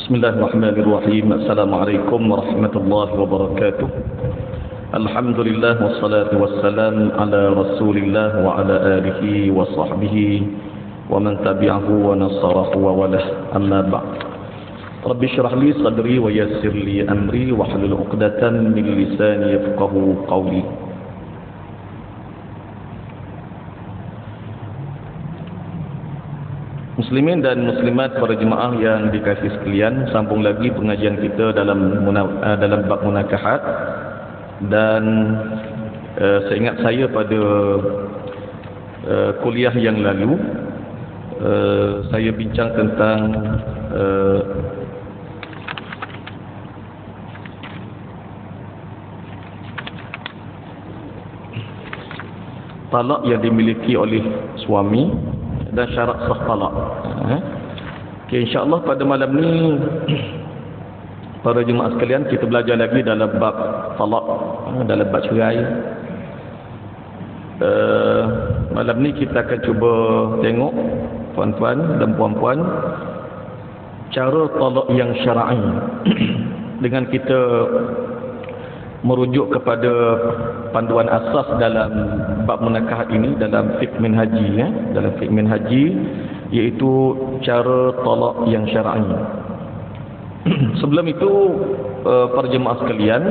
Bismillahirrahmanirrahim. Assalamualaikum warahmatullahi wabarakatuh. Alhamdulillah wassalatu wassalam ala Rasulillah wa ala alihi wa sahbihi wa man tabi'ahu wa nasarahu wa walah. Amma ba'd. Rabbi shrah li sadri wa yassir li amri wa hlul 'uqdatan min lisani yafqahu qawli. Muslimin dan muslimat, para jemaah yang dikasihi sekalian, sambung lagi pengajian kita dalam bab munakahat. Dan seingat saya pada kuliah yang lalu saya bincang tentang talak yang dimiliki oleh suami dan syarat sah talak. Okay, insya-Allah pada malam ni para jemaah sekalian, kita belajar lagi dalam bab talak, dalam bab cerai. Malam ni kita akan cuba tengok, tuan-tuan dan puan-puan, cara talak yang syar'i dengan kita merujuk kepada panduan asas dalam bab munakahat ini dalam fiqh minhaji, dalam fiqh minhaji, iaitu cara talak yang syar'i. Sebelum itu, para jemaah sekalian,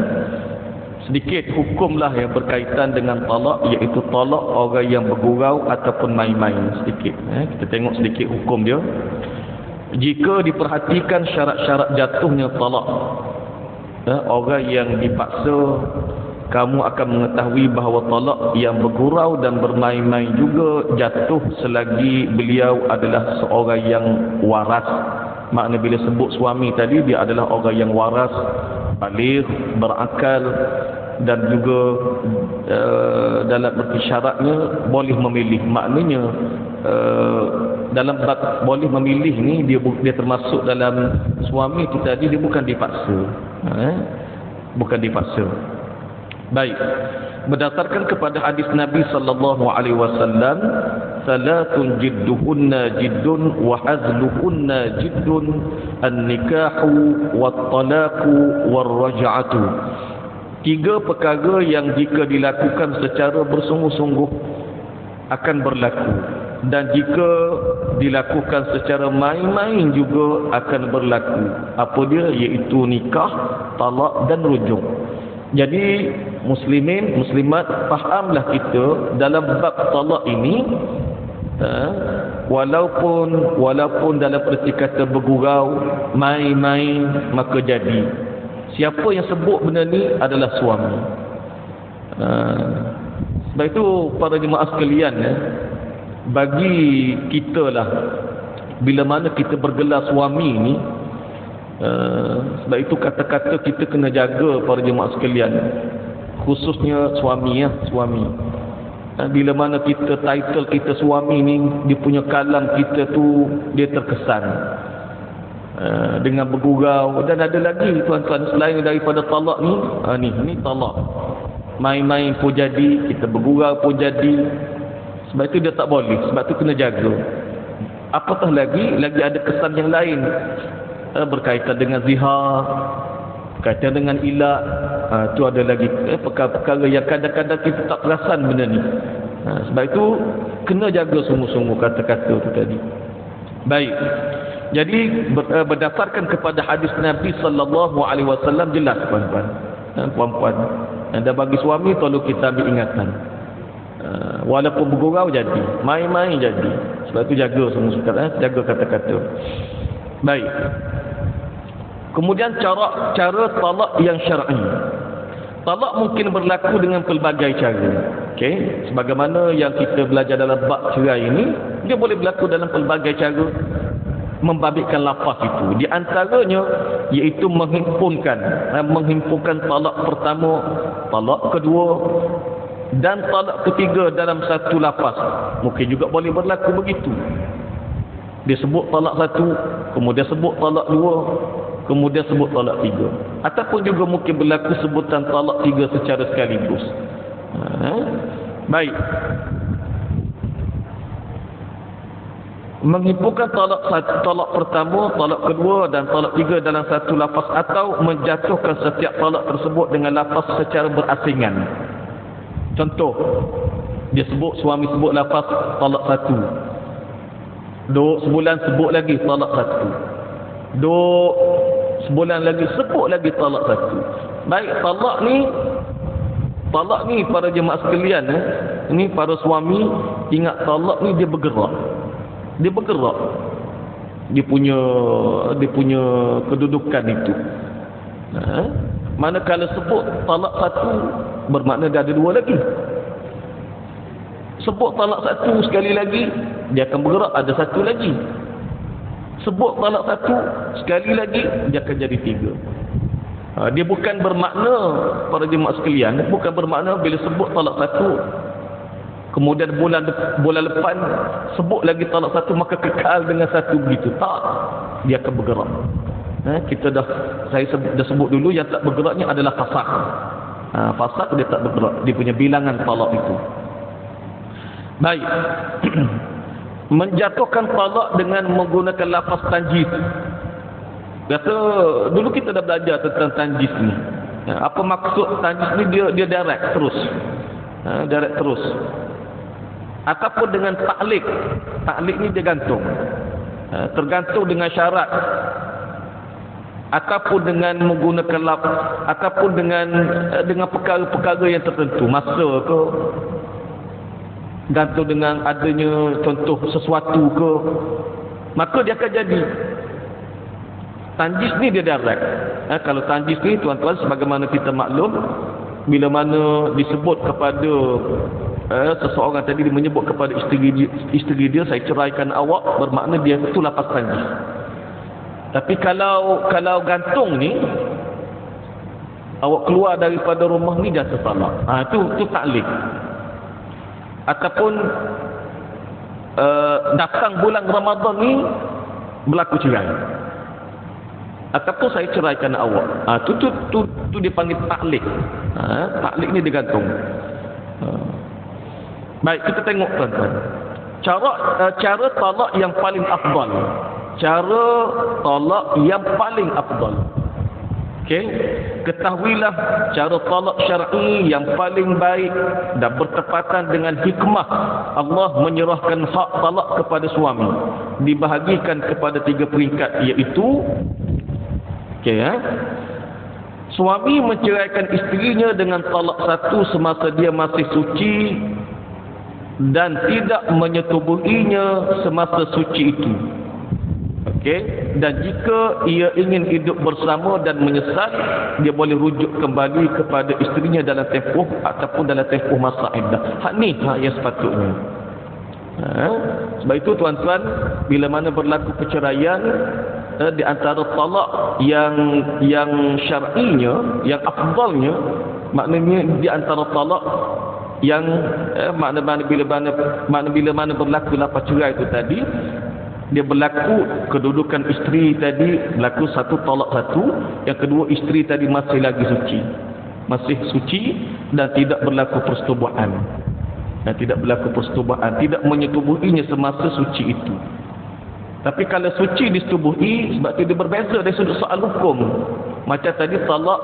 sedikit hukumlah yang berkaitan dengan talak, iaitu talak orang yang bergurau ataupun main-main sedikit. Kita tengok sedikit hukum dia. Jika diperhatikan syarat-syarat jatuhnya talak, orang yang dipaksa, kamu akan mengetahui bahawa talak yang bergurau dan bermain-main juga jatuh selagi beliau adalah seorang yang waras. Makna bila sebut suami tadi, dia adalah orang yang waras, baligh, berakal, dan juga dalam erti syaratnya boleh memilih. Maknanya dalam bab boleh memilih ni, dia termasuk dalam suami itu tadi, dia bukan dipaksa. Bukan dipaksa. Baik, berdasarkan kepada hadis Nabi sallallahu alaihi wasallam, salatun jidduhunna jiddun wa hazluhunna jiddun, an-nikahu wat-talaqu war-raj'atu. Tiga perkara yang jika dilakukan secara bersungguh-sungguh akan berlaku, dan jika dilakukan secara main-main juga akan berlaku. Apa dia? Iaitu nikah, talak dan rujuk. Jadi muslimin, muslimat, fahamlah kita dalam bab talak ini, walaupun dalam erti kata bergurau, main-main, maka jadi. Siapa yang sebut benda ni adalah suami. Sebab itu para jemaah sekalian, bagi kita lah, bila mana kita bergelar suami ni, sebab itu kata-kata kita kena jaga para jemaah sekalian, khususnya suami, suami. Bila mana kita title kita suami ni, dia punya kalam kita tu dia terkesan dengan bergurau. Dan ada lagi tuan-tuan, selain daripada talak ni, ni talak main-main pun jadi, kita bergurau pun jadi. Sebab itu dia tak boleh, sebab itu kena jaga. Apatah lagi ada kesan yang lain, berkaitan dengan zihar, berkaitan dengan ilak. Itu ada lagi perkara-perkara yang kadang-kadang kita tak perasan benda ni. Sebab itu kena jaga sungguh-sungguh kata-kata itu tadi. Baik, jadi berdasarkan kepada hadis Nabi sallallahu alaihi wasallam, jelas tuan-tuan dan puan-puan, dan bagi suami tolong kita ambil ingatan, walaupun bergurau jadi, main-main jadi. Sebab itu jaga sungguh-sungguh, jaga kata-kata. Baik. Kemudian cara talak yang syar'i. Talak mungkin berlaku dengan pelbagai cara. Okey, sebagaimana yang kita belajar dalam bab cerai ini, dia boleh berlaku dalam pelbagai cara membabitkan lafaz itu. Di antaranya iaitu menghimpunkan talak pertama, talak kedua dan talak ketiga dalam satu lafaz. Mungkin juga boleh berlaku begitu. Dia sebut talak satu, kemudian sebut talak dua, kemudian sebut talak tiga. Ataupun juga mungkin berlaku sebutan talak tiga secara sekaligus. Baik. menghimpunkan talak pertama, talak kedua dan talak tiga dalam satu lafaz, atau menjatuhkan setiap talak tersebut dengan lafaz secara berasingan. Contoh, dia suami sebut lafaz talak satu, duk sebulan sebut lagi talak satu, duk sebulan lagi sebut lagi talak satu. Baik, talak ni para jemaah sekalian, ini para suami, ingat talak ni dia bergerak. Dia punya kedudukan itu. Manakala sebut talak satu, bermakna dia ada dua lagi. Sebut talak satu sekali lagi, dia akan bergerak, ada satu lagi. Sebut talak satu sekali lagi, dia akan jadi tiga. Dia bukan bermakna, para jemaah sekalian, bukan bermakna bila sebut talak satu, kemudian bulan depan sebut lagi talak satu maka kekal dengan satu begitu. Tak, dia akan bergerak. Saya dah sebut dulu, yang tak bergeraknya adalah fasakh. Fasakh dia tak bergerak, dia punya bilangan talak itu. Baik. Menjatuhkan talak dengan menggunakan lafaz tanjis. Kata dulu kita dah belajar tentang tanjis ni. Apa maksud tanjis ni? Dia direct terus. Direct terus. Ataupun dengan taklik. Taklik ni dia gantung. Tergantung dengan syarat. Ataupun dengan menggunakan ataupun dengan perkara-perkara yang tertentu. Masa ke, gantung dengan adanya contoh sesuatu ke, maka dia akan jadi. Tanjis ni dia direct. Kalau tanjis ni, tuan-tuan, sebagaimana kita maklum, bila mana disebut kepada seseorang tadi, dia menyebut kepada isteri dia, saya ceraikan awak, bermakna dia itu lapas tanjis. Tapi kalau gantung ni, awak keluar daripada rumah ni, dah tertalak. Itu taklik. Ataupun datang bulan Ramadan ni berlaku cerai, ataupun saya ceraikan awak. Tu dipanggil taklik. Taklik ni digantung. Baik, kita tengok tuan-tuan. Cara talak yang paling afdal. Cara talak yang paling afdal. Okey, ketahuilah cara talak syar'i yang paling baik dan bertepatan dengan hikmah Allah menyerahkan hak talak kepada suami dibahagikan kepada 3 peringkat, iaitu suami menceraikan isterinya dengan talak satu semasa dia masih suci dan tidak menyetubuhinya semasa suci itu. Dan jika ia ingin hidup bersama dan menyesal, dia boleh rujuk kembali kepada isterinya dalam tempoh ataupun dalam tempoh masa iddah. Hak ni yang sepatutnya. Sebab itu tuan-tuan, bila mana berlaku perceraian, di antara talak yang syar'inya, yang afdalnya, maknanya di antara talak yang bila mana berlaku lafaz cerai itu tadi, dia berlaku kedudukan isteri tadi berlaku satu talak satu, yang kedua isteri tadi masih lagi suci dan tidak berlaku persetubuhan, tidak menyetubuhinya semasa suci itu. Tapi kalau suci disetubuhi, sebab itu dia berbeza dari sudut soal hukum. Macam tadi talak,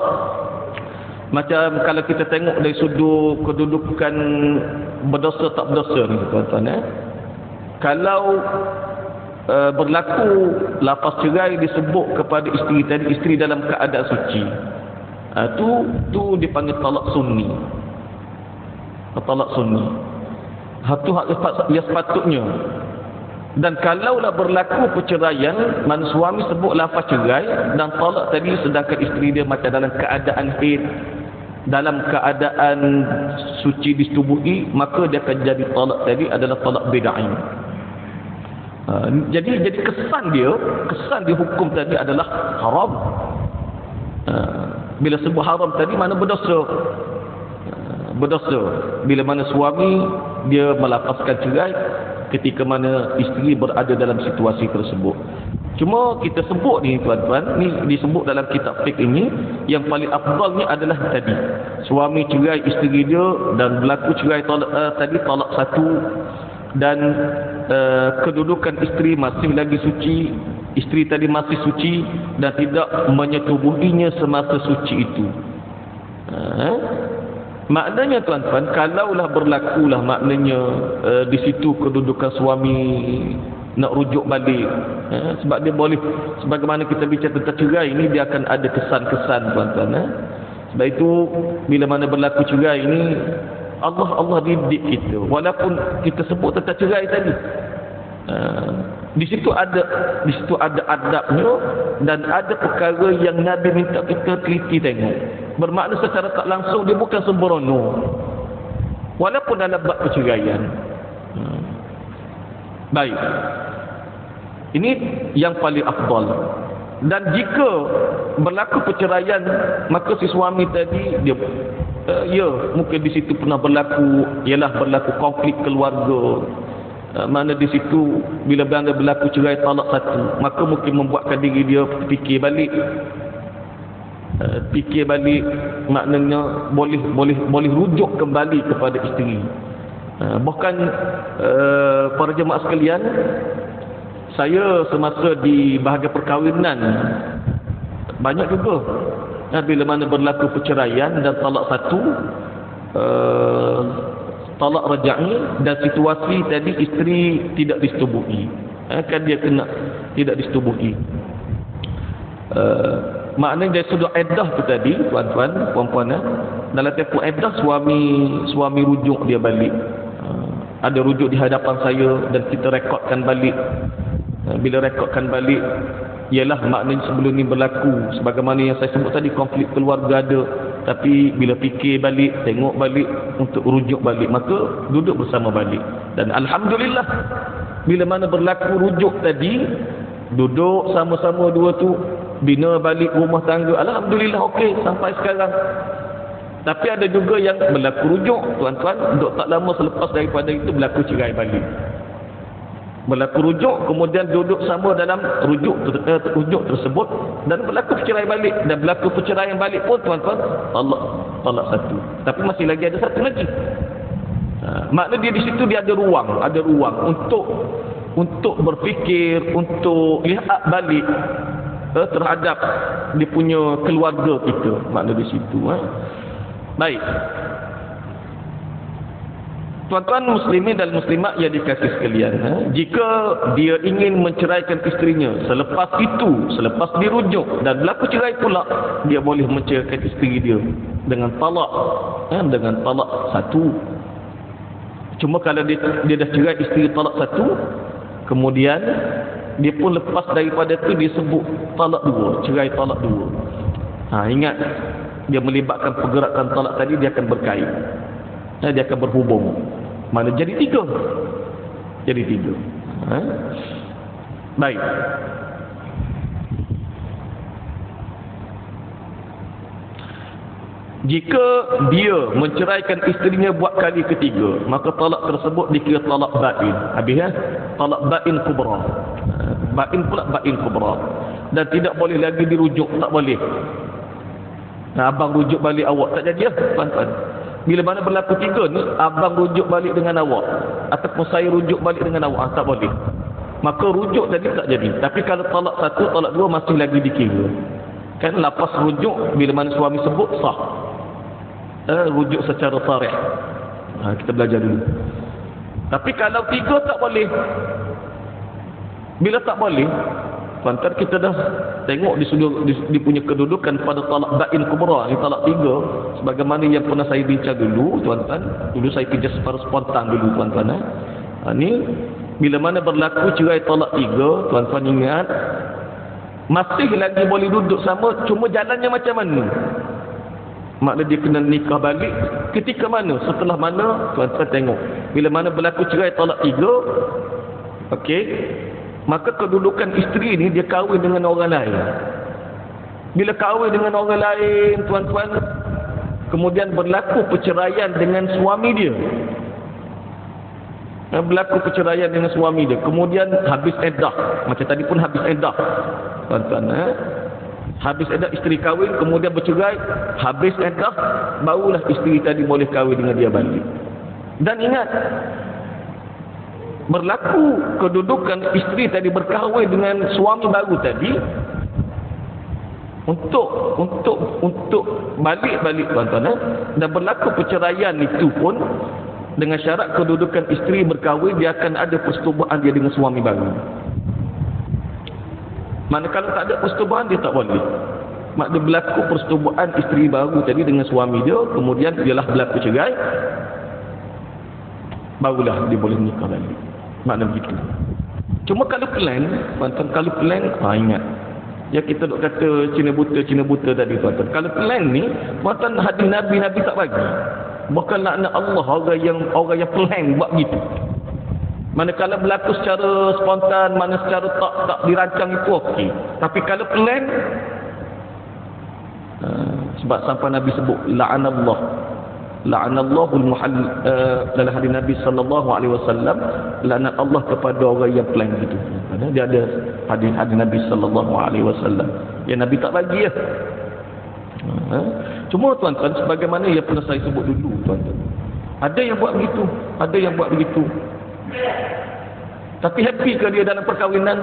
macam kalau kita tengok dari sudut kedudukan berdosa tak berdosa ni tuan-tuan, kalau berlaku lafaz cerai disebut kepada isteri tadi, isteri dalam keadaan suci, tu dipanggil talak sunni. Talak sunni. Itu hak yang sepatutnya. Dan kalaulah berlaku perceraian, mana suami sebut lafaz cerai dan talak tadi, sedangkan isteri dia macam dalam keadaan haid, dalam keadaan suci disetubuhi, maka dia akan jadi talak tadi adalah talak bid'ah. Jadi kesan dia hukum tadi adalah haram. Bila sebut haram tadi, mana berdosa. Bila mana suami dia melafazkan cerai ketika mana isteri berada dalam situasi tersebut. Cuma kita sebut ni tuan-tuan, ni disebut dalam kitab fiqh ini, yang paling afdalnya adalah tadi, suami cerai isteri dia dan berlaku cerai tadi talak satu, dan kedudukan isteri masih lagi suci, isteri tadi masih suci dan tidak menyetubuhinya semasa suci itu. Maknanya tuan-tuan, kalaulah berlakulah maknanya di situ kedudukan suami nak rujuk balik, sebab dia boleh, sebagaimana kita bicara tentang cerai ini, dia akan ada kesan-kesan tuan-tuan. Sebab itu bila mana berlaku cerai ini, Allah didik kita, walaupun kita sebut tentang cerai tadi, di situ ada adabnya dan ada perkara yang Nabi minta kita teliti tengok. Bermakna secara tak langsung dia bukan sembrono, walaupun dalam bab perceraian. Baik, ini yang paling afdal. Dan jika berlaku perceraian, maka si suami tadi dia mungkin di situ pernah berlaku konflik keluarga. Mana di situ bila berlaku cerai talak satu, maka mungkin membuatkan diri dia fikir balik, maknanya boleh rujuk kembali kepada isteri. Bahkan para jemaah sekalian, saya semasa di bahagian perkahwinan banyak juga bila mana berlaku perceraian dan talak satu, talak raj'i, dan situasi tadi isteri tidak disetubuhi, kan dia kena tidak disetubuhi. Maknanya dari sudut iddah tu tadi tuan-tuan, puan-puan, dalam tempoh iddah suami rujuk dia balik, ada rujuk di hadapan saya dan kita rekodkan balik. Bila rekodkan balik, ialah maknanya sebelum ni berlaku sebagaimana yang saya sebut tadi, konflik keluarga ada, tapi bila fikir balik, tengok balik untuk rujuk balik, maka duduk bersama balik. Dan alhamdulillah bila mana berlaku rujuk tadi, duduk sama-sama dua tu, bina balik rumah tangga, alhamdulillah okey sampai sekarang. Tapi ada juga yang berlaku rujuk tuan-tuan, duduk tak lama selepas daripada itu berlaku cerai balik. Berlaku rujuk, kemudian duduk sama dalam rujuk tersebut dan berlaku perceraian balik, dan berlaku perceraian balik pun tuan-tuan talak satu, tapi masih lagi ada satu lagi. Makna dia di situ dia ada ruang untuk berfikir, untuk lihat balik terhadap dia punya keluarga kita, makna di situ. Baik, tuan-tuan muslimin dan muslimat yang dikasihi sekalian, jika dia ingin menceraikan isterinya, selepas dirujuk dan berlaku cerai pula, dia boleh menceraikan isteri dia dengan talak, satu. Cuma kalau dia dah cerai isteri talak satu, kemudian dia pun lepas daripada itu dia sebut talak dua, cerai talak dua. Ingat, dia melibatkan pergerakan talak tadi, dia akan berkait, dia akan berhubung. Mana jadi tiga. Baik. Jika dia menceraikan isterinya buat kali ketiga, maka talak tersebut dikira talak bain. Habis talak bain kubra. Bain kubra. Dan tidak boleh lagi dirujuk, tak boleh. Abang rujuk balik awak, tak jadi tuan-tuan. Bila mana berlaku tiga ni, abang rujuk balik dengan awak ataupun saya rujuk balik dengan awak, tak boleh. Maka rujuk tadi tak jadi. Tapi kalau talak satu, talak dua masih lagi dikira. Kan lepas rujuk, bila mana suami sebut, sah. Rujuk secara tarikh. Kita belajar dulu. Tapi kalau tiga tak boleh. Bila tak boleh, tuan-tuan, kita dah tengok dia punya kedudukan pada talak bain kubra ni, talak tiga, sebagaimana yang pernah saya bincang dulu tuan-tuan. Dulu saya kerja secara spontan dulu tuan-tuan. Ni bila mana berlaku cerai talak tiga, tuan-tuan ingat, masih lagi boleh duduk sama, cuma jalannya macam mana? Makna dia kena nikah balik ketika mana, setelah mana, tuan-tuan tengok. Bila mana berlaku cerai talak tiga, okey, maka kedudukan isteri ni dia kahwin dengan orang lain. Bila kahwin dengan orang lain, tuan-tuan, kemudian berlaku perceraian dengan suami dia. Berlaku perceraian dengan suami dia, kemudian habis iddah. Macam tadi pun habis iddah, tuan-tuan. Habis iddah isteri kahwin, kemudian bercerai, habis iddah, barulah isteri tadi boleh kahwin dengan dia balik. Dan ingat, berlaku kedudukan isteri tadi berkahwin dengan suami baru tadi, untuk balik tuan-tuan, dan berlaku perceraian itu pun dengan syarat kedudukan isteri berkahwin, dia akan ada persetubuhan dia dengan suami baru. Manakala tak ada persetubuhan, dia tak boleh. Maknanya berlaku persetubuhan isteri baru tadi dengan suami dia, kemudian ialah berlaku cerai, barulah dia boleh nikah lagi. Maknanya begitu. Cuma kalau plan, tuan-tuan, kalau plan, ingat ya kita duk kata Cina buta tadi, tuan-tuan. Kalau plan ni, tuan-tuan, hadis Nabi tak bagi. Bahkan laknat Allah orang yang plan buat gitu. Manakala berlaku secara spontan, mana secara tak dirancang, itu okey. Tapi kalau plan, sebab sampai Nabi sebut la'anallahul dalam hadis Nabi sallallahu alaihi wasallam, laknat Allah kepada orang yang plan gitu. Dia ada hadis Nabi sallallahu alaihi wasallam yang Nabi tak bagi ya. Cuma tuan-tuan, sebagaimana yang pernah saya sebut dulu, tuan-tuan, ada yang buat begitu, ada yang buat begitu. Tapi happy ke dia dalam perkahwinan?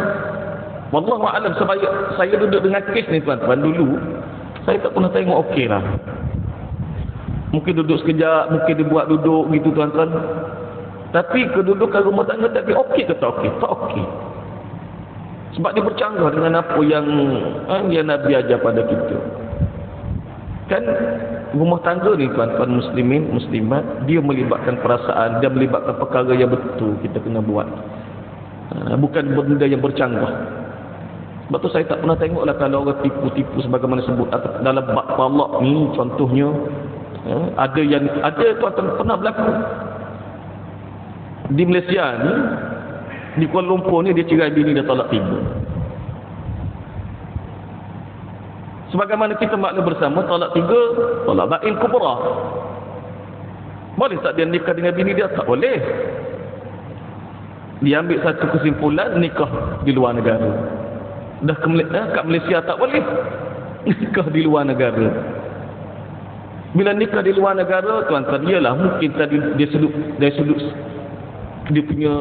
Wallahu a'lam. Sebab saya duduk dengan kes ni, tuan-tuan, dulu saya tak pernah tengok okey lah. Mungkin duduk sekejap, mungkin dia buat duduk gitu, tuan-tuan. Tapi kedudukan rumah tangga tadi okey ke tak okey? Tak okey. Sebab dia bercanggah dengan apa yang Nabi ajar pada kita. Kan rumah tangga ni, tuan-tuan muslimin, muslimat, dia melibatkan perasaan, dia melibatkan perkara yang betul kita kena buat. Bukan benda yang bercanggah. Sebab tu saya tak pernah tengoklah kalau orang tipu-tipu sebagaimana sebut dalam bab talak ni, contohnya ada tuan-tuan pernah berlaku di Malaysia ni, di Kuala Lumpur ni, dia cerai bini, dia talak 3. Sebagaimana kita maklum bersama, talak 3, talak bain kubra. Boleh tak dia nikah dengan bini dia? Tak boleh. Dia ambil satu kesimpulan, nikah di luar negara. Dah kat Malaysia tak boleh nikah di luar negara. Bila nikah di luar negara, tuan-tuan, ialah mungkin tadi dia sudut dia punya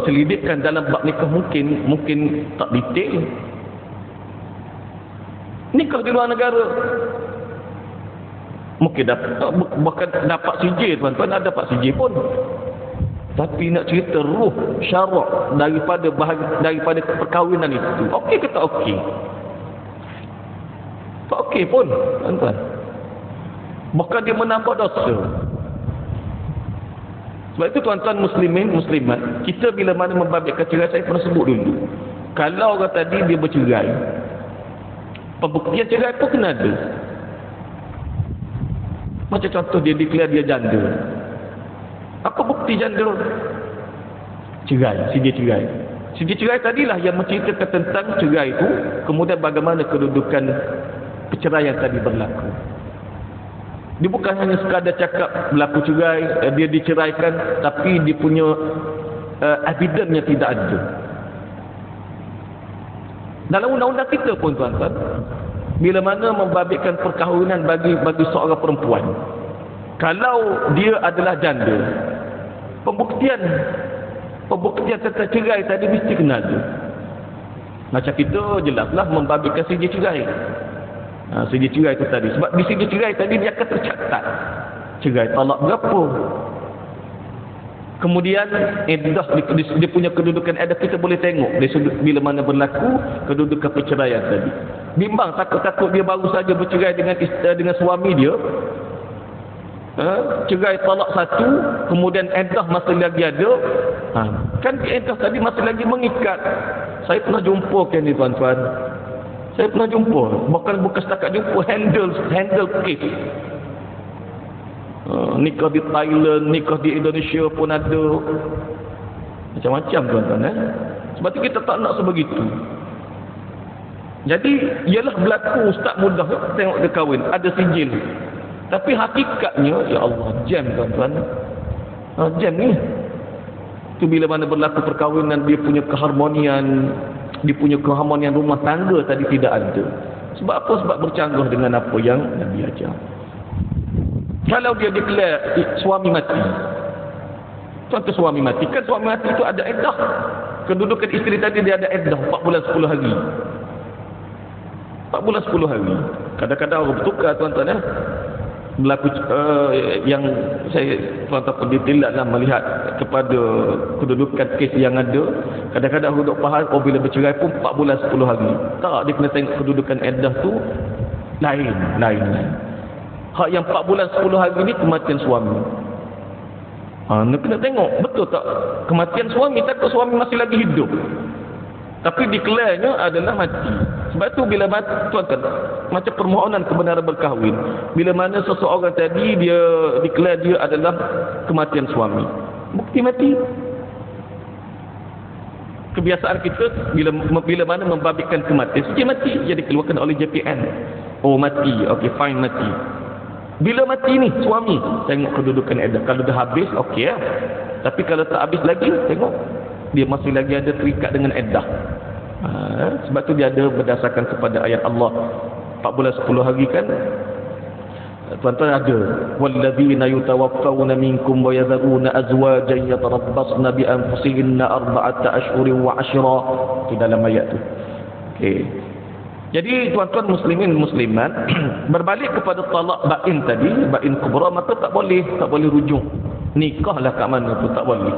selidikkan dalam bab nikah mungkin tak detail. Nikah di luar negara mungkin bahkan dapat CJ, tuan-tuan, ada dapat CJ pun. Tapi nak cerita ruh syarak daripada perkahwinan itu, okey ke tak okey? Tak okey pun, tuan-tuan. Bahkan dia menambah dosa. Sebab itu, tuan-tuan muslimin, muslimat, kita bila mana membabitkan cerai, saya pernah sebut dulu, kalau orang tadi dia bercerai, pembuktian cerai pun kena ada. Macam contoh, dia declare dia janda. Apa bukti janda? Cerai, CD cerai. CD cerai tadilah yang menceritakan tentang cerai itu, kemudian bagaimana kedudukan perceraian tadi berlaku. Dia bukan hanya sekadar cakap berlaku cerai, dia diceraikan, tapi dia punya evidence yang tidak ada. Dalam undang-undang kita pun, tuan-tuan, bila mana membabitkan perkahwinan bagi seorang perempuan, kalau dia adalah janda, pembuktian tentang cerai tadi mesti kena ada. Macam kita jelaslah membabitkan sijil cerai. Sijil cerai itu tadi. Sebab di sijil cerai tadi dia akan tercatat cerai talak berapa. Kemudian iddah, dia punya kedudukan iddah kita boleh tengok dari sudut bila mana berlaku kedudukan perceraian tadi. Bimbang takut-takut dia baru saja bercerai dengan suami dia, cerai talak 1, kemudian iddah masih lagi ada. Kan iddah tadi masih lagi mengikat. Saya pernah jumpa ni, tuan-tuan. Saya pernah jumpa, bukan setakat jumpa, handle case. Nikah di Thailand, nikah di Indonesia pun ada. Macam-macam, tuan-tuan. Sebab tu kita tak nak sebegitu. Jadi ialah berlaku ustaz mudah tengok dia kahwin, ada sijil. Tapi hakikatnya, ya Allah, jam, tuan-tuan. Jam ni. Itu bila mana berlaku perkahwinan, dia punya keharmonian rumah tangga tadi tidak ada. Sebab apa? Sebab bercanggah dengan apa yang Nabi ajar. Kalau dia declare suami mati, Contoh suami mati, kan suami mati itu ada iddah. Kedudukan isteri tadi dia ada iddah 4 bulan 10 hari. 4 bulan 10 hari. Kadang-kadang orang bertukar tuan-tuan berlaku yang saya tuan-tuan pendetaillah melihat kepada kedudukan kes yang ada. Kadang-kadang orang duk faham bila bercerai pun 4 bulan 10 hari. Tak, dia kena tengok kedudukan iddah tu lain. Hak yang 4 bulan 10 hari ni kematian suami. Nak kena tengok betul tak kematian suami, takut suami masih lagi hidup tapi declare-nya adalah mati. Sebab tu bila mati tuan-tuan, macam permohonan kebenaran berkahwin, bila mana seseorang tadi dia declare dia adalah kematian suami, bukti mati. Kebiasaan kita bila mana membabitkan kematian, dia mati, dia dikeluarkan oleh JPN. Oh mati, okey fine mati. Bila mati ni suami, tengok kedudukan iddah. Kalau dah habis, okey lah. Tapi kalau tak habis lagi, tengok dia masih lagi ada terikat dengan iddah. Sebab tu dia ada berdasarkan kepada ayat Allah 4 bulan 10 hari kan. Tuan-tuan ada walladzina yutawaffawna minkum wa yadharuna azwajan yatarabbasna bi anfusihinna arba'ata ashhurin wa 'ashra. Itu dalam ayat tu. Okey. Jadi tuan-tuan muslimin muslimat, berbalik kepada talak bain tadi, bain kubra, maka tak boleh rujuk. Nikahlah kat mana tu tak boleh.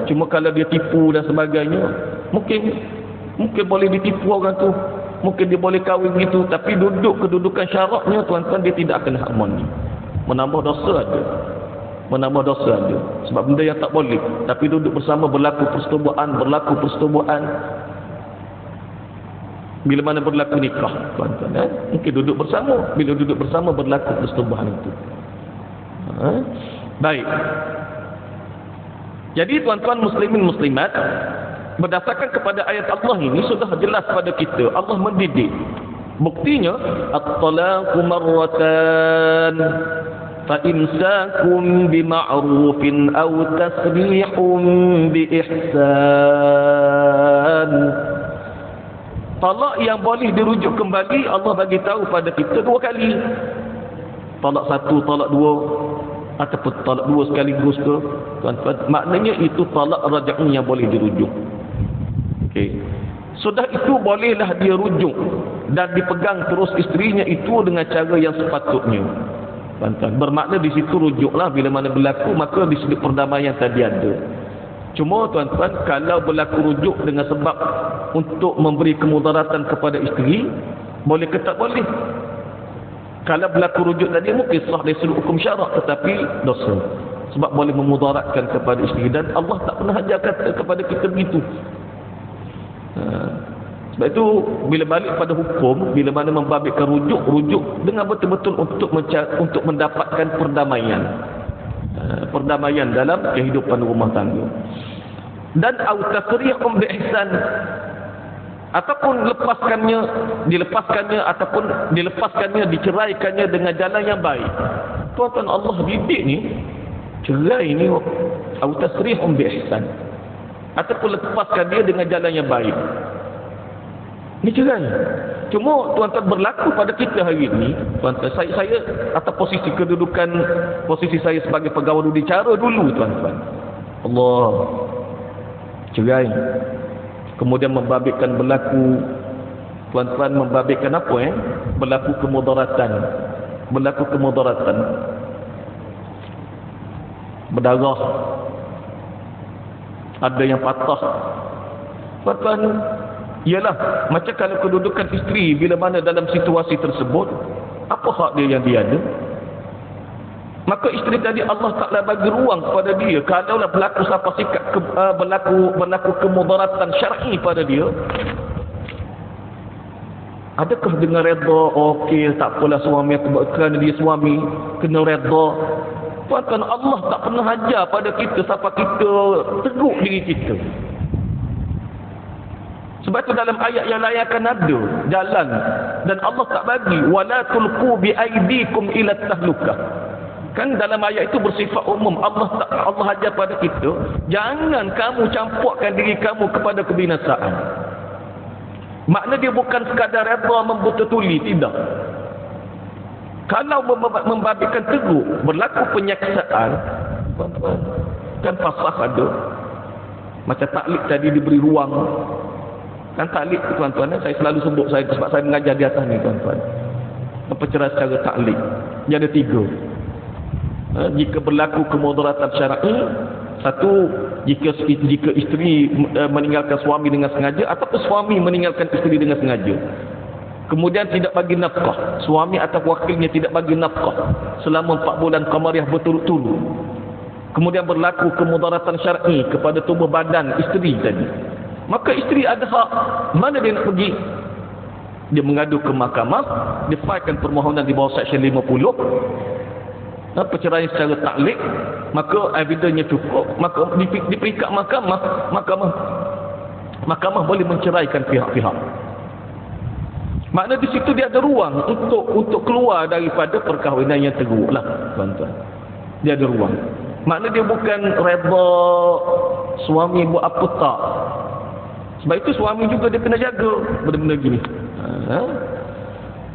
Cuma kalau dia tipu dan sebagainya, mungkin boleh ditipu orang tu. Mungkin dia boleh kahwin gitu, tapi kedudukan syaratnya tuan-tuan dia tidak akan harmoni. Menambah dosa ada. Sebab benda yang tak boleh. Tapi duduk bersama berlaku persetubuhan. Bila mana berlaku nikah, tuan-tuan, mungkin duduk bersama. Bila duduk bersama berlaku persetubuhan itu. Baik. Jadi tuan-tuan muslimin muslimat, berdasarkan kepada ayat Allah ini sudah jelas pada kita, Allah mendidik. Buktinya at-talaqu marratan fa imsakum bima'rufin aw tasrihun bi ihsan. Talak yang boleh dirujuk kembali Allah bagi tahu pada kita 2 kali. Talak 1, talak 2, ataupun talak 2 sekaligus ke, tuan-tuan, maknanya itu talak raj'i yang boleh dirujuk. Okey. Sudah itu bolehlah dia rujuk dan dipegang terus isterinya itu dengan cara yang sepatutnya. Tuan-tuan, bermakna di situ rujuklah bila mana berlaku, maka di sudut perdamaian tadi ada. Cuma tuan-tuan, kalau berlaku rujuk dengan sebab untuk memberi kemudaratan kepada isteri, boleh ke tak boleh? Kalau berlaku rujuk tadi mungkin sah dari sudut hukum syarak, tetapi dosa. Sebab boleh memudaratkan kepada isteri, dan Allah tak pernah ajar kepada kita begitu. Sebab itu bila balik pada hukum, bila mana membabitkan rujuk dengan betul-betul untuk mendapatkan perdamaian. Perdamaian dalam kehidupan rumah tangga. Dan au tasrihum bi ihsan, ataupun dilepaskannya ataupun dilepaskannya, diceraikannya dengan jalan yang baik. Tuan-tuan, Allah didik ni cerai ni au tasrihum bi ihsan, ataupun lepaskan dia dengan jalan yang baik. Ni cerai. Cuma tuan-tuan berlaku pada kita hari ini, tuan-tuan, saya atas posisi saya sebagai pegawai dulu cara dulu, tuan-tuan. Allah cerai. Kemudian membabitkan berlaku, tuan-tuan, membabitkan apa berlaku kemudaratan. Berdarah. Ada yang patah. Tuan-tuan, ialah macam kalau kedudukan isteri bila mana dalam situasi tersebut, apa hak dia yang dia ada? Maka isteri tadi Allah Ta'ala bagi ruang kepada dia. Kalaulah berlaku siapa sikap berlaku kemudaratan syar'i pada dia, adakah dengan redha? Okey, tak apalah suami kerana dia suami kena redha. Tuan-tuan, Allah tak pernah ajar pada kita siapa kita teguk diri kita. Sebab itu dalam ayat yang lain akan ada jalan, dan Allah tak bagi wala tulqu bi aidikum ila tahlukah. Kan dalam ayat itu bersifat umum. Allah ajar pada kita, jangan kamu campurkan diri kamu kepada kebinasaan. Makna dia bukan sekadar redha membututuli, tidak. Kalau membabitkan teguk, berlaku penyaksaan, tuan-tuan. Kan fasakh ada. Macam taklid tadi diberi ruang. Kan taklid tuan-tuan, saya selalu sebut saya sebab saya mengajar di atas ni tuan-tuan. Perceraian secara taklid. Dia ada 3. Jika berlaku kemudaratan syar'i, satu, jika isteri meninggalkan suami dengan sengaja ataupun suami meninggalkan isteri dengan sengaja. Kemudian tidak bagi nafkah, suami atau wakilnya tidak bagi nafkah selama 4 bulan qamariyah berturut-turut. Kemudian berlaku kemudaratan syar'i kepada tubuh badan isteri tadi. Maka isteri ada hak, mana dia nak pergi? Dia mengadu ke mahkamah, dia filekan permohonan di bawah seksyen 50. Perceraian secara taklid, maka evidennya cukup, maka di peringkat mahkamah boleh menceraikan pihak-pihak. Makna di situ dia ada ruang untuk keluar daripada perkahwinan yang teruk lah, tuan-tuan. Dia ada ruang. Makna dia bukan redha suami buat apa tak. Sebab itu suami juga dia kena jaga benda-benda gini.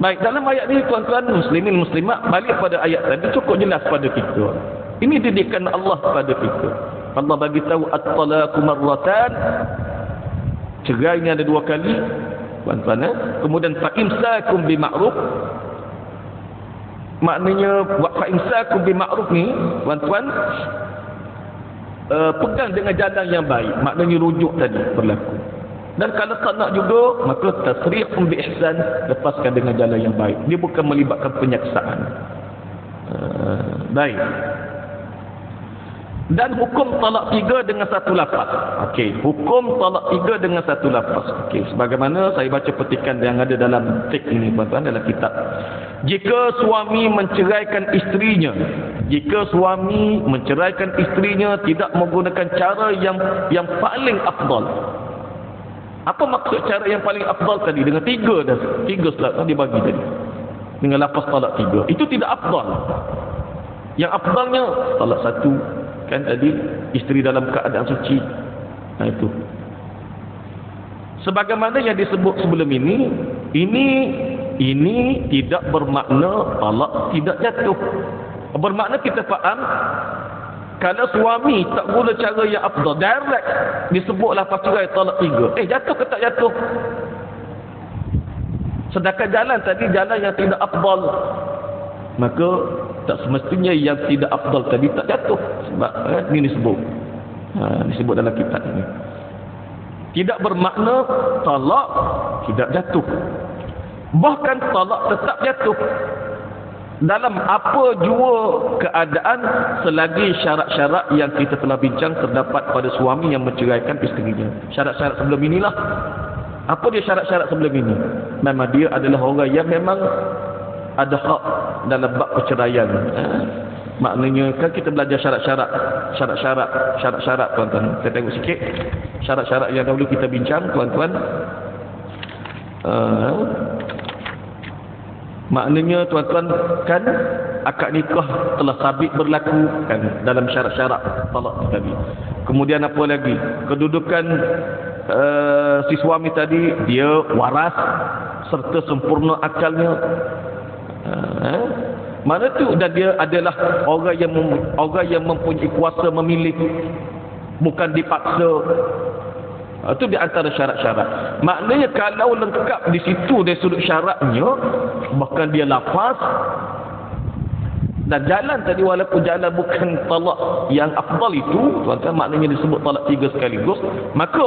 Baik, dalam ayat ni tuan-tuan muslimin muslimat, balik pada ayat tadi cukup jelas pada kita. Ini didikan Allah pada kita. Allah bagi tahu at-talaqu marratan. Cerai ni ada 2 kali. Tuan-tuan, kemudian fa imsakum bi ma'ruf. Maknanya fa imsakum bi ma'ruf ni, tuan-tuan, pegang dengan jalan yang baik. Maknanya rujuk tadi berlaku. Dan kalau tak nak juga, maka tasrihum bi ihsan, lepaskan dengan jalan yang baik. Dia bukan melibatkan penyaksaan. Baik. Dan hukum talak 3 dengan 1 lafaz. Okey, hukum talak 3 dengan 1 lafaz. Okey, sebagaimana saya baca petikan yang ada dalam teks ini tuan-tuan, dalam kitab. Jika suami menceraikan isterinya, tidak menggunakan cara yang paling afdal. Apa maksud cara yang paling afdal tadi? Dengan 3 dah. 3 slot dibagi tadi. Dengan lafaz talak 3. Itu tidak afdal. Yang afdalnya talak 1. Kan tadi isteri dalam keadaan suci. Itu. Sebagaimana yang disebut sebelum ini tidak bermakna talak tidak jatuh. Bermakna kita faham kalau suami tak guna cara yang afdal, direct disebut lafaz cerai talak 3. Jatuh ke tak jatuh? Sedangkan jalan tadi jalan yang tidak afdal. Maka tak semestinya yang tidak afdal tadi tak jatuh. Sebab ini disebut dalam kitab ini. Tidak bermakna talak tidak jatuh. Bahkan talak tetap jatuh dalam apa jua keadaan selagi syarat-syarat yang kita telah bincang terdapat pada suami yang menceraikan isterinya. Syarat-syarat sebelum inilah. Apa dia syarat-syarat sebelum ini? Memang dia adalah orang yang memang ada hak dalam bab perceraian. Maknanya kan kita belajar syarat-syarat tuan-tuan. Kita tengok sikit syarat-syarat yang dahulu kita bincang tuan-tuan. Maknanya tuan-tuan kan akad nikah telah sabit berlaku kan dalam syarat-syarat talak tadi. Kemudian apa lagi? Kedudukan si suami tadi, dia waras serta sempurna akalnya. Mana tu, dan dia adalah orang yang mempunyai kuasa memilih, bukan dipaksa. Itu di antara syarat-syarat. Maknanya kalau lengkap di situ dari sudut syaratnya, bahkan dia lafaz dan jalan tadi, walaupun jalan bukan talak yang afdal itu, tuan-tuan, maknanya disebut talak 3 sekaligus, maka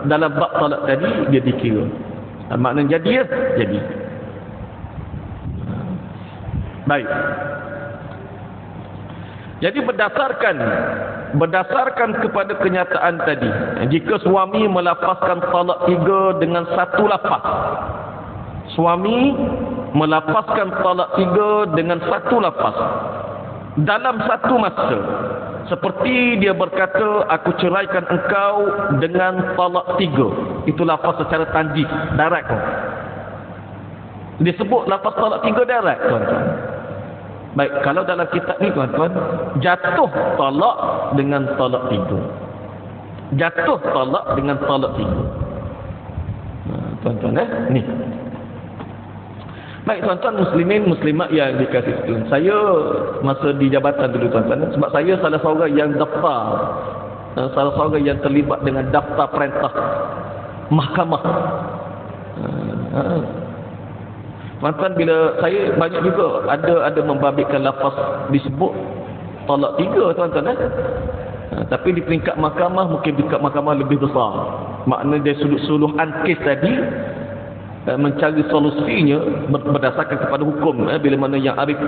dalam bab talak tadi dia dikira. Maknanya jadi. Baik. Jadi berdasarkan kepada kenyataan tadi, jika suami melafazkan talak 3 dengan 1 lafaz, suami melafazkan talak 3 dengan 1 lafaz dalam satu masa, seperti dia berkata, aku ceraikan engkau dengan talak 3. Itu lafaz secara tanjih, direct. Disebut lafaz talak 3 direct, tuan-tuan. Baik, kalau dalam kitab ni tuan-tuan, jatuh talak dengan talak 3. Jatuh talak dengan talak 3. Tuan-tuan ni. Baik tuan-tuan muslimin muslimat yang dikasihi Tuhan. Saya masa di jabatan dulu tuan-tuan, sebab saya salah seorang yang daftar, salah seorang yang terlibat dengan daftar perintah mahkamah. Tuan-tuan, bila saya banyak juga ada membabitkan lafaz disebut talak 3 tuan-tuan tapi di peringkat mahkamah, mungkin peringkat mahkamah lebih besar. Maknanya dari sudut suluhan kes tadi, mencari solusinya berdasarkan kepada hukum, bila mana yang arif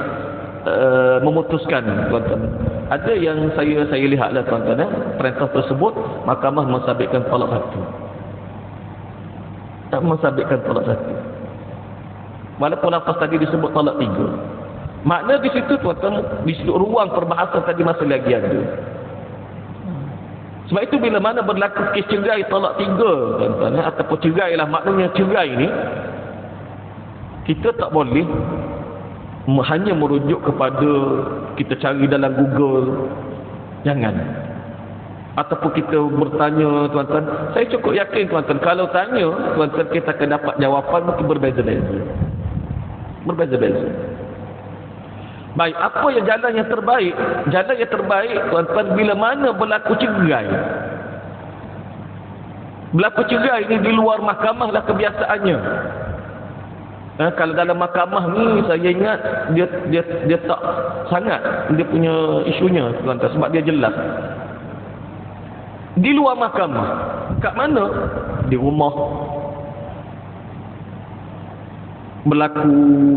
memutuskan tuan-tuan. Ada yang saya lihatlah tuan-tuan, perintah tersebut mahkamah mensabitkan talak 1. Tak mensabitkan talak 1. Walaupun lafaz tadi disebut talak 3. Makna di situ tuan-tuan, di situ ruang perbahasan tadi masih lagi ada. Sebab itu bila mana berlaku kes cerai talak 3 tuan-tuan, ataupun cerai lah, maknanya cerai ni kita tak boleh hanya merujuk kepada kita cari dalam Google. Jangan. Ataupun kita bertanya tuan-tuan, saya cukup yakin tuan-tuan, kalau tanya tuan-tuan kita akan dapat jawapan mungkin berbeza-beza. Berbeza-beza. Baik, apa yang jalan yang terbaik? Jalan yang terbaik tuan-tuan, bila mana berlaku cerai. Berlaku cerai ni di luar mahkamah lah kebiasaannya. Kalau dalam mahkamah ni saya ingat dia tak sangat dia punya isunya tuan-tuan, sebab dia jelas. Di luar mahkamah, kat mana? Di rumah. Berlaku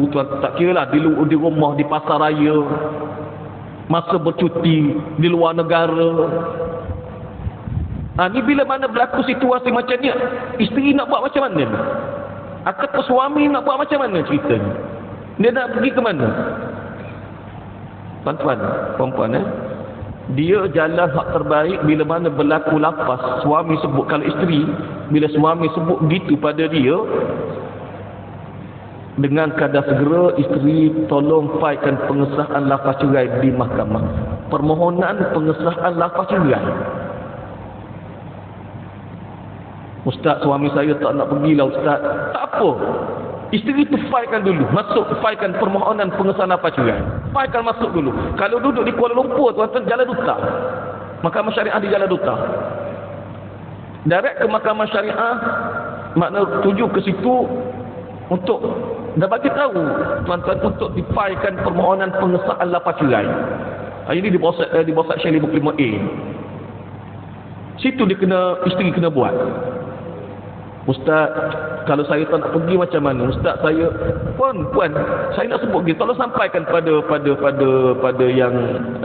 tuan, tak kira lah di rumah, di pasar raya, masa bercuti, di luar negara. Ni bila mana berlaku situasi macam ni, isteri nak buat macam mana ni? Ataupun suami nak buat macam mana ceritanya? Dia nak pergi ke mana? Tuan-tuan, perempuan dia jalan hak terbaik bila mana berlaku lafaz suami sebut. Kalau isteri, bila suami sebut gitu pada dia, dengan kadar segera isteri tolong failkan pengesahan lafaz cerai di mahkamah. Permohonan pengesahan lafaz cerai. Ustaz, suami saya tak nak pergilah Ustaz. Tak apa. Isteri tu failkan dulu. Masuk failkan permohonan pengesahan lafaz cerai. Failkan masuk dulu. Kalau duduk di Kuala Lumpur tuan-tuan, Jalan Duta. Mahkamah Syariah di Jalan Duta. Direct ke Mahkamah Syariah, makna tuju ke situ untuk dah bagi tahu tuan-tuan untuk difailkan permohonan pengesahan lafaz cerai. Ini di bawah Seksyen 55A. Situ dia kena, isteri kena buat. Ustaz, kalau saya tak nak pergi macam mana? Ustaz, saya puan, saya nak sebut gitu. Tolong sampaikan pada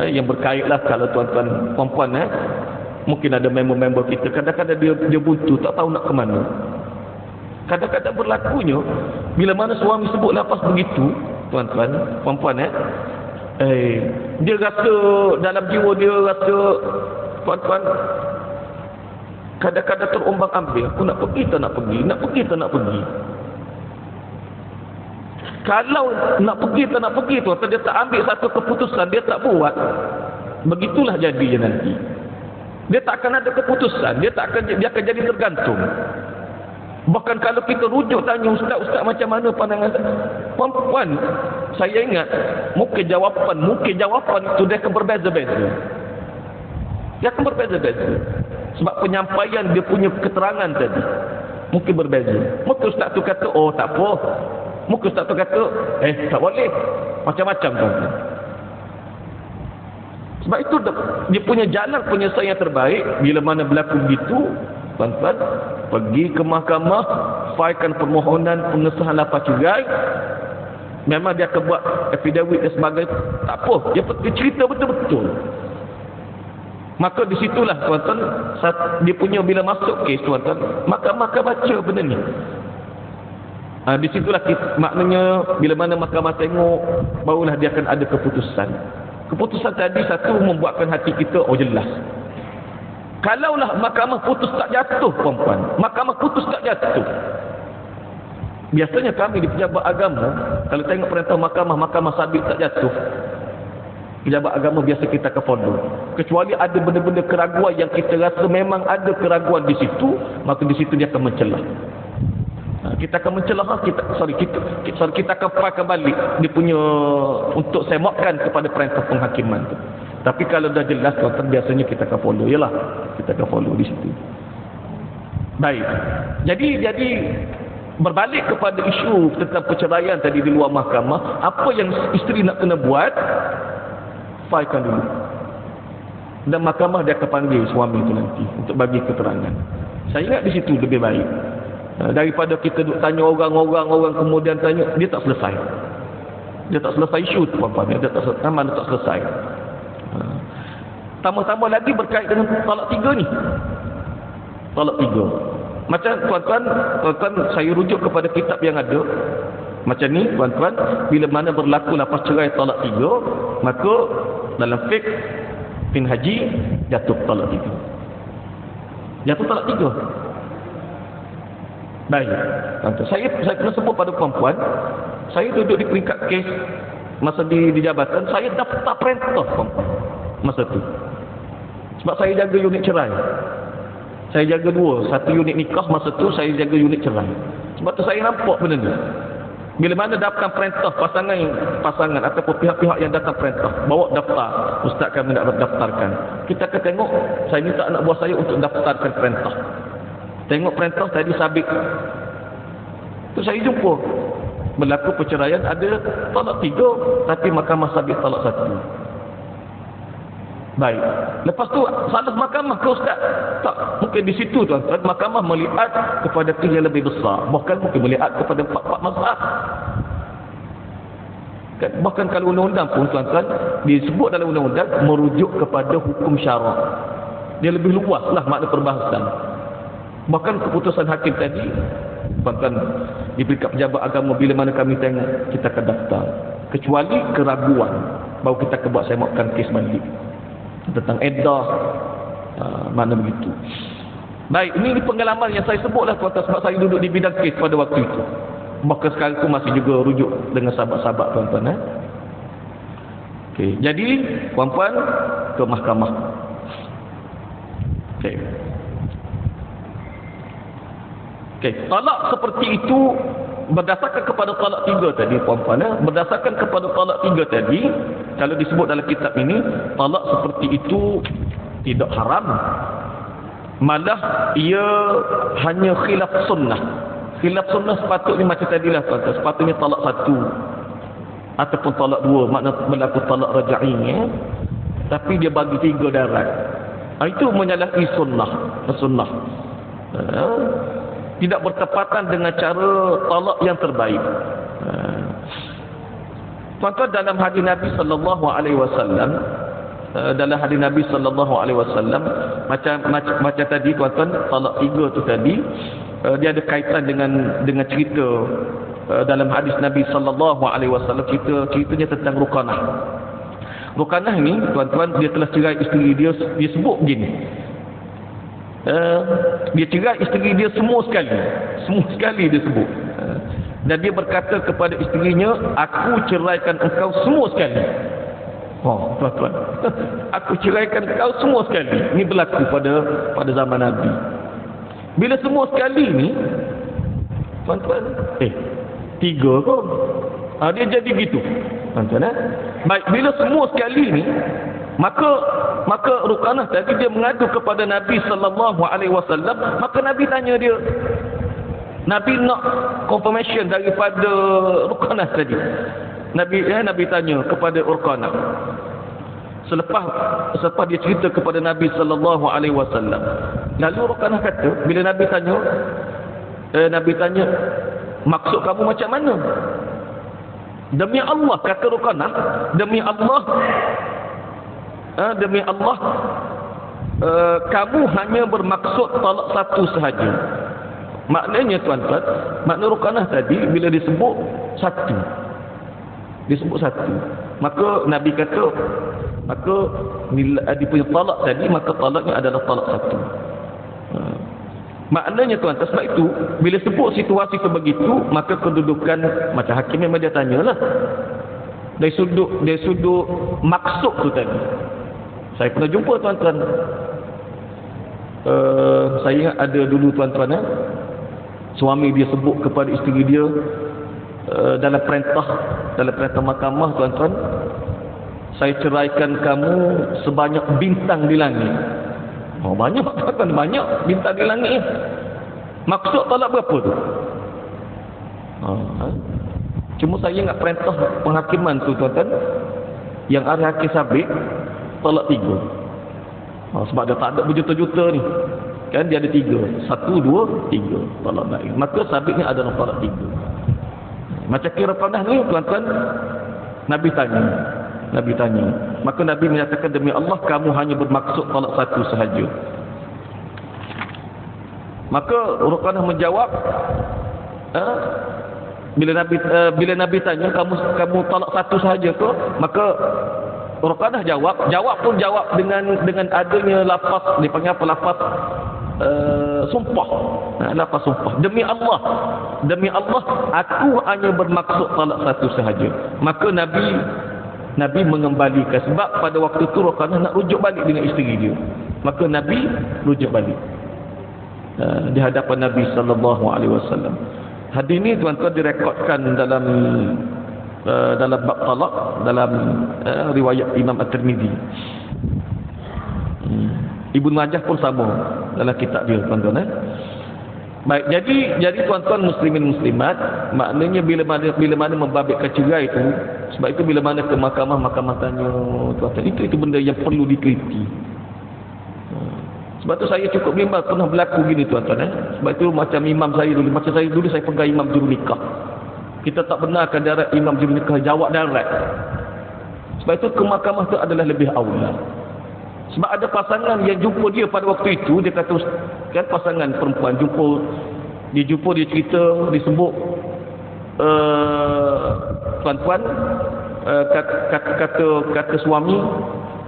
yang berkait lah. Kalau tuan-tuan perempuan mungkin ada member-member kita, kadang-kadang dia buntu, tak tahu nak ke mana. Kadang-kadang berlakunya bila mana suami sebut lafaz begitu, tuan-tuan perempuan dia rasa dalam jiwa dia rasa, tuan-tuan, kadang-kadang terombang ambing. Aku nak pergi tak nak pergi, nak pergi tak nak pergi. Kalau nak pergi tak nak pergi tu, dia tak ambil satu keputusan, dia tak buat, begitulah jadinya nanti. Dia tak akan ada keputusan, dia akan jadi tergantung. Bahkan kalau kita rujuk tanya ustaz macam mana pandangan perempuan, saya ingat mungkin jawapan itu dia akan berbeza-beza. Dia akan berbeza-beza. Sebab penyampaian dia punya keterangan tadi mungkin berbeza. Mungkin ustaz tu kata, oh tak apa. Mungkin ustaz tu kata, tak boleh. Macam-macam tu. Sebab itu dia punya jalan penyelesaian terbaik bila mana berlaku begitu, tuan-tuan, pergi ke mahkamah, failkan permohonan pengesahan lafaz cerai. Memang dia akan buat affidavit dan sebagainya, tak apa, dia cerita betul-betul. Maka di situlah tuan-tuan, dia punya bila masuk kes tuan-tuan, mahkamah akan baca benda ni. Di situlah maknanya bila mana mahkamah tengok, barulah dia akan ada keputusan. Keputusan tadi satu membuatkan hati kita, oh jelas. Kalaulah mahkamah putus tak jatuh perempuan, mahkamah putus tak jatuh. Biasanya kami di pejabat agama, kalau tengok perintah mahkamah sabit tak jatuh, pejabat agama biasa kita akan follow. Kecuali ada benda-benda keraguan yang kita rasa memang ada keraguan di situ, maka di situ dia akan mencelah. Kita akan mencelah kita akan pakai balik dia punya untuk semakkan kepada perintah penghakiman tu. Tapi kalau dah jelas tuan-tuan, biasanya kita akan follow, yalah, kita akan follow di situ. Baik. Jadi berbalik kepada isu tentang perceraian tadi di luar mahkamah, apa yang isteri nak kena buat, filekan dulu. Dan mahkamah dia akan panggil suami itu nanti untuk bagi keterangan. Saya ingat di situ lebih baik. Daripada kita duk tanya orang kemudian tanya, dia tak selesai. Dia tak selesai isu tu, puan-puan. Dia tak selesai. Tambah-tambah lagi berkait dengan talak 3 ni. Talak 3. Macam tuan-tuan, saya rujuk kepada kitab yang ada. Macam ni, tuan-tuan, bila mana berlaku lepas cerai talak 3, maka dalam fiqh fin haji jatuh talak 3. Jatuh talak 3. Baik, tuan-tuan. Saya kena sebut pada puan-puan, saya duduk di peringkat kes masa di jabatan, saya daftar perintah puan-puan masa tu. Sebab saya jaga unit cerai. Saya jaga 2, 1 unit nikah masa tu, saya jaga unit cerai. Sebab tu saya nampak benda ni. Bila mana datang perintah pasangan ataupun pihak-pihak yang datang perintah, bawa daftar, ustaz kami nak daftarkan. Kita akan tengok, saya minta anak buah saya untuk daftarkan perintah. Tengok perintah tadi sabit. Tu saya jumpa berlaku perceraian, ada talak 3 tapi mahkamah sabit talak 1. Baik. Lepas tu salah mahkamah ke ustaz? Tak, mungkin di situ tuan-tuan mahkamah melihat kepada kes yang lebih besar, bahkan mungkin melihat kepada 4 mazhab. Bahkan kalau undang-undang pun tuan-tuan disebut dalam undang-undang merujuk kepada hukum syarak. Dia lebih luaslah makna perbahasan. Bahkan keputusan hakim tadi, tuan-tuan, di peringkat pejabat agama, bila mana kami tengok, kita akan daftar. Kecuali keraguan, baru kita akan buat semakkan kes balik. Tentang edah, mana begitu. Baik, ini pengalaman yang saya sebutlah tuan-tuan, sebab saya duduk di bidang kes pada waktu itu. Maka sekarang itu masih juga rujuk dengan sahabat-sahabat tuan-tuan. Okey, jadi, puan-puan, ke mahkamah. Okey. Okay. Talak seperti itu berdasarkan kepada talak 3 tadi, puan-puan, berdasarkan kepada talak 3 tadi, kalau disebut dalam kitab ini, talak seperti itu tidak haram, malah ia hanya khilaf sunnah. Khilaf sunnah sepatutnya macam tadilah tuan-tuan, sepatutnya talak 1 ataupun talak 2, makna berlaku talak raja'i, tapi dia bagi 3 darat. Itu menyalahi sunnah. Tidak bertepatan dengan cara talak yang terbaik. Tuan-tuan, dalam hadis Nabi sallallahu alaihi wasallam, macam tadi tuan-tuan, talak 3 tu tadi, dia ada kaitan dengan cerita dalam hadis Nabi sallallahu alaihi wasallam, ceritanya tentang Ruqanah. Ruqanah ni tuan-tuan, dia telah cerai isteri dia sebut begini. Dia cerai isteri dia semua sekali dia sebut. Dan dia berkata kepada isterinya, aku ceraikan engkau semua sekali. Tuan-tuan, aku ceraikan engkau semua sekali. Ini berlaku pada zaman Nabi. Bila semua sekali ni, tuan-tuan, 3 kok. Dia jadi gitu, tuan-tuan. Baik, bila semua sekali ni, maka Ruqanah tadi dia mengadu kepada Nabi sallallahu alaihi wasallam, maka Nabi tanya dia. Nabi nak confirmation daripada Ruqanah tadi. Nabi tanya kepada Ruqanah. Selepas dia cerita kepada Nabi sallallahu alaihi wasallam. Lalu Ruqanah kata, bila Nabi tanya, maksud kamu macam mana? Demi Allah, kata Ruqanah, demi Allah, kamu hanya bermaksud talak 1 sahaja. Maknanya tuan-tuan, makna Ruqanah tadi bila disebut 1, maka Nabi kata, maka bila dia punya talak tadi, maka talaknya adalah talak 1. Maknanya tuan-tuan, sebab itu bila sebut situasi sebegitu, maka kedudukan macam hakim memang dia tanyalah dari sudut maksud tu tadi. Saya pernah jumpa tuan-tuan, saya ingat ada dulu tuan-tuan, Suami dia sebut kepada isteri dia dalam perintah mahkamah, tuan-tuan, saya ceraikan kamu sebanyak bintang di langit. Oh, banyak tuan-tuan, banyak bintang di langit. Maksud talak berapa tu? Cuma saya ingat perintah penghakiman tu, tuan-tuan, yang ahli hakim sabit talak 3. Sebab dia tak ada berjuta-juta ni, kan, dia ada 3, 1, 2, 3 talak baik. Maka sabit ni adalah talak 3. Macam kira panah ni, tuan-tuan, Nabi tanya. Maka Nabi menyatakan, demi Allah kamu hanya bermaksud talak 1 sahaja. Maka Ruqayyah menjawab, bila Nabi tanya, kamu talak 1 sahaja ke? Maka Ruqayyah jawab dengan adanya lafaz, dipanggil apa, lafaz sumpah. Lafaz sumpah. Demi Allah aku hanya bermaksud talak 1 sahaja. Maka Nabi mengembalikan, sebab pada waktu itu Ruqayyah nak rujuk balik dengan isteri dia. Maka Nabi rujuk balik di hadapan Nabi sallallahu alaihi wasallam. Hadis ini, tuan-tuan, direkodkan dalam bab talak dalam riwayat Imam At-Tirmizi. Ibnu Majah pun sama dalam kitab dia, tuan-tuan. Baik, jadi tuan-tuan muslimin muslimat, maknanya bila mana membabitkan cerai itu, sebab itu bila mana ke mahkamah tanya, tuan-tuan, itu benda yang perlu diteliti. Sebab tu saya cukup bimbang pernah berlaku gini, tuan-tuan. Sebab itu macam saya dulu saya pegang imam jurunikah. Kita tak benarkan darat imam jurunikah jawab darat. Sebab itu ke mahkamah tu adalah lebih aula. Sebab ada pasangan yang jumpa dia pada waktu itu, dia kata, kan, pasangan perempuan jumpa dia cerita, disebut tuan-tuan, kata suami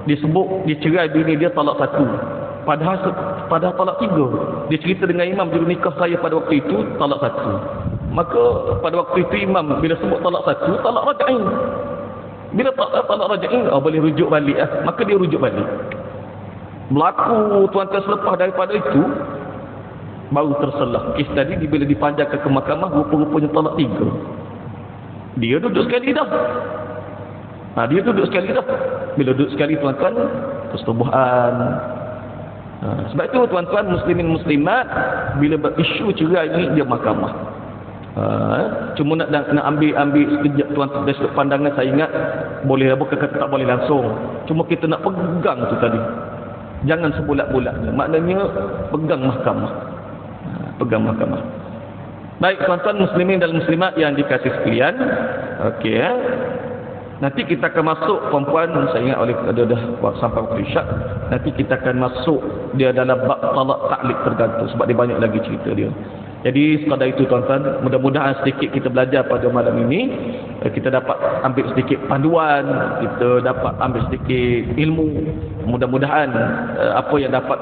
disebut dia cerai bini dia talak 1. Padahal talak 3. Dia cerita dengan imam jurunikah saya pada waktu itu talak 1. Maka pada waktu itu imam bila sebut talak 1, talak raja'in. Bila talak raja'in, boleh rujuk balik. Maka dia rujuk balik. Berlaku, tuan-tuan, selepas daripada itu baru terselah. Kes tadi bila dipanjangkan ke mahkamah, rupa-rupanya talak 3. Dia duduk sekali dah. Bila duduk sekali, tuan-tuan, persetubuhan. Sebab itu, tuan-tuan muslimin muslimat, bila berisu cerai ni, dia mahkamah. Cuma nak ambil sekejap, tuan-tuan, dari sudut pandangan saya ingat boleh apa, kata tak boleh langsung. Cuma kita nak pegang tu tadi, jangan sebulat-bulatnya, maknanya pegang mahkamah. Baik, tuan-tuan muslimin dan muslimat yang dikasihi sekalian, okey, nanti kita akan masuk, perempuan, saya ingat oleh dah sampai waktu isyak, nanti kita akan masuk dia dalam bab talak ta'liq tergantung, sebab dia banyak lagi cerita dia. Jadi sekadar itu, tuan-tuan, mudah-mudahan sedikit kita belajar pada malam ini, kita dapat ambil sedikit panduan, kita dapat ambil sedikit ilmu. Mudah-mudahan apa yang dapat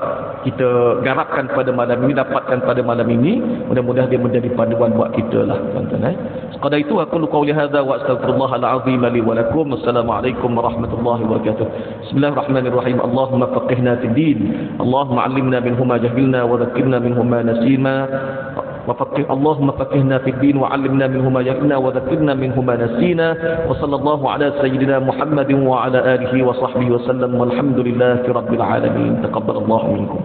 kita garapkan pada malam ini, dapatkan pada malam ini, mudah-mudahan dia menjadi panduan buat kita lah, tuan-tuan. Sekadar itu, aku qauli hadza wa astaghfirullahal azim li wa lakum. Assalamualaikum warahmatullahi wabarakatuh. Bismillahirrahmanirrahim. Allahumma faqihna fid din, Allahumma 'allimna minhu ma jahilna wa dhakkirna minhu ma nasina. اللهم فقهنا في الدين وعلمنا منه ما جهلنا وذكرنا منه ما نسينا وصلى الله على سيدنا محمد وعلى آله وصحبه وسلم والحمد لله رب العالمين. تقبل الله منكم.